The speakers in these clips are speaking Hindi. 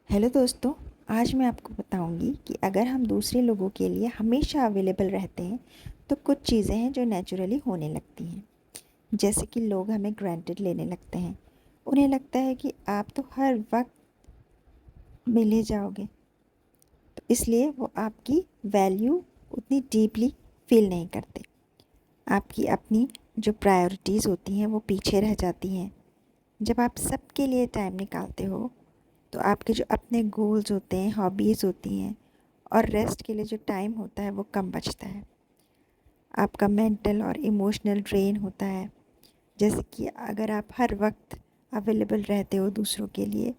हेलो दोस्तों। आज मैं आपको बताऊंगी कि अगर हम दूसरे लोगों के लिए हमेशा अवेलेबल रहते हैं तो कुछ चीज़ें हैं जो नेचुरली होने लगती हैं। जैसे कि लोग हमें ग्रांटेड लेने लगते हैं। उन्हें लगता है कि आप तो हर वक्त मिल ही जाओगे, तो इसलिए वो आपकी वैल्यू उतनी डीपली फील नहीं करते। आपकी अपनी जो प्रायोरिटीज़ होती हैं वो पीछे रह जाती हैं। जब आप सबके लिए टाइम निकालते हो तो आपके जो अपने गोल्स होते हैं, हॉबीज़ होती हैं और रेस्ट के लिए जो टाइम होता है वो कम बचता है। आपका मेंटल और इमोशनल ड्रेन होता है। जैसे कि अगर आप हर वक्त अवेलेबल रहते हो दूसरों के लिए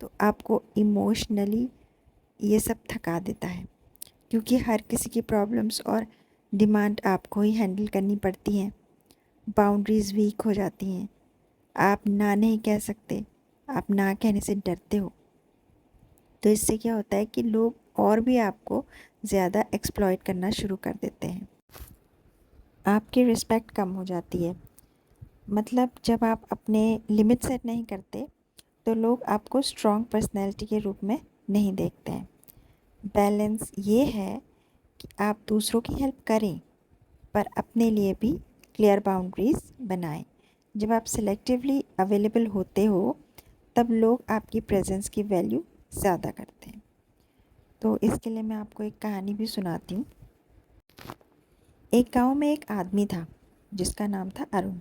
तो आपको इमोशनली ये सब थका देता है, क्योंकि हर किसी की प्रॉब्लम्स और डिमांड आपको ही हैंडल करनी पड़ती हैं। बाउंड्रीज़ वीक हो जाती हैं। आप ना नहीं कह सकते, आप ना कहने से डरते हो। तो इससे क्या होता है कि लोग और भी आपको ज़्यादा एक्सप्लॉइट करना शुरू कर देते हैं। आपकी रिस्पेक्ट कम हो जाती है। मतलब जब आप अपने लिमिट सेट नहीं करते तो लोग आपको स्ट्रॉन्ग पर्सनैलिटी के रूप में नहीं देखते हैं। बैलेंस ये है कि आप दूसरों की हेल्प करें पर अपने लिए भी क्लियर बाउंड्रीज़ बनाएं। जब आप सेलेक्टिवली अवेलेबल होते हो तब लोग आपकी प्रेजेंस की वैल्यू ज़्यादा करते हैं। तो इसके लिए मैं आपको एक कहानी भी सुनाती हूँ। एक गांव में एक आदमी था जिसका नाम था अरुण।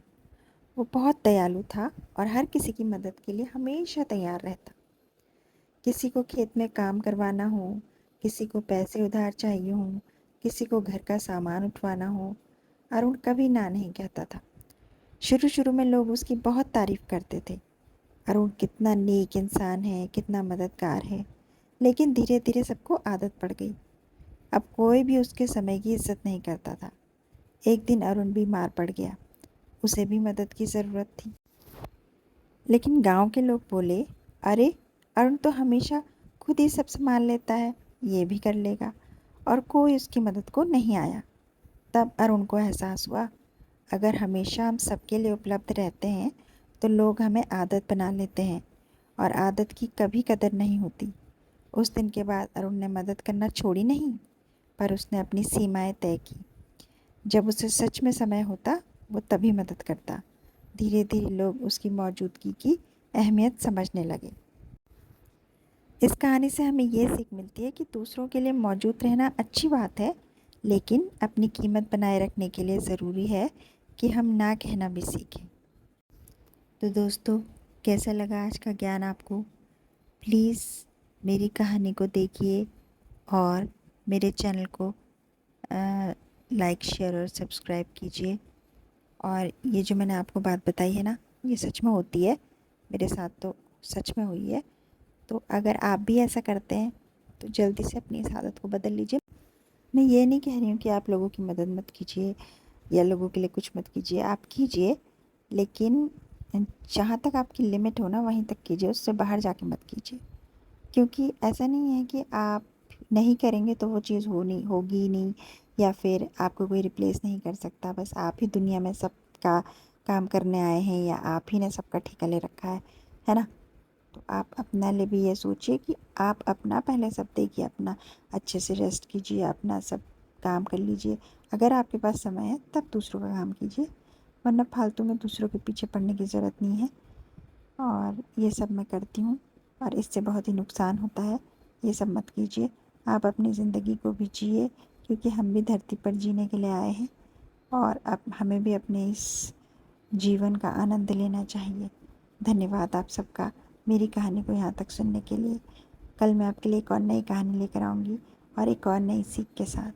वो बहुत दयालु था और हर किसी की मदद के लिए हमेशा तैयार रहता। किसी को खेत में काम करवाना हो, किसी को पैसे उधार चाहिए हो, किसी को घर का सामान उठवाना हो, अरुण कभी ना नहीं कहता था। शुरू शुरू में लोग उसकी बहुत तारीफ करते थे। अरुण कितना नेक इंसान है, कितना मददगार है। लेकिन धीरे धीरे सबको आदत पड़ गई। अब कोई भी उसके समय की इज्जत नहीं करता था। एक दिन अरुण बीमार पड़ गया। उसे भी मदद की ज़रूरत थी। लेकिन गांव के लोग बोले, अरे अरुण तो हमेशा खुद ही सब संभाल लेता है, ये भी कर लेगा। और कोई उसकी मदद को नहीं आया। तब अरुण को एहसास हुआ, अगर हमेशा हम सबके लिए उपलब्ध रहते हैं तो लोग हमें आदत बना लेते हैं और आदत की कभी कदर नहीं होती। उस दिन के बाद अरुण ने मदद करना छोड़ी नहीं, पर उसने अपनी सीमाएं तय की। जब उसे सच में समय होता वो तभी मदद करता। धीरे धीरे लोग उसकी मौजूदगी की अहमियत समझने लगे। इस कहानी से हमें ये सीख मिलती है कि दूसरों के लिए मौजूद रहना अच्छी बात है, लेकिन अपनी कीमत बनाए रखने के लिए ज़रूरी है कि हम ना कहना भी सीखें। तो दोस्तों, कैसा लगा आज का ज्ञान आपको? प्लीज़ मेरी कहानी को देखिए और मेरे चैनल को लाइक, शेयर और सब्सक्राइब कीजिए। और ये जो मैंने आपको बात बताई है ना, ये सच में होती है। मेरे साथ तो सच में हुई है। तो अगर आप भी ऐसा करते हैं तो जल्दी से अपनी इस आदत को बदल लीजिए। मैं ये नहीं कह रही हूँ कि आप लोगों की मदद मत कीजिए या लोगों के लिए कुछ मत कीजिए, आप कीजिए, लेकिन जहाँ तक आपकी लिमिट हो ना वहीं तक कीजिए, उससे बाहर जाके मत कीजिए। क्योंकि ऐसा नहीं है कि आप नहीं करेंगे तो वो चीज़ होगी ही नहीं, या फिर आपको कोई रिप्लेस नहीं कर सकता। बस आप ही दुनिया में सबका काम करने आए हैं या आप ही ने सबका ठेका ले रखा है ना? तो आप अपना लिए भी ये सोचिए कि आप अपना पहले सब देखिए, अपना अच्छे से रेस्ट कीजिए, अपना सब काम कर लीजिए। अगर आपके पास समय है तब दूसरों का काम कीजिए, वरना फालतू में दूसरों के पीछे पड़ने की ज़रूरत नहीं है। और ये सब मैं करती हूँ और इससे बहुत ही नुकसान होता है। ये सब मत कीजिए। आप अपनी ज़िंदगी को भी जिए, क्योंकि हम भी धरती पर जीने के लिए आए हैं और अब हमें भी अपने इस जीवन का आनंद लेना चाहिए। धन्यवाद आप सबका मेरी कहानी को यहाँ तक सुनने के लिए। कल मैं आपके लिए एक और नई कहानी लेकर आऊँगी और एक और नई सीख के साथ।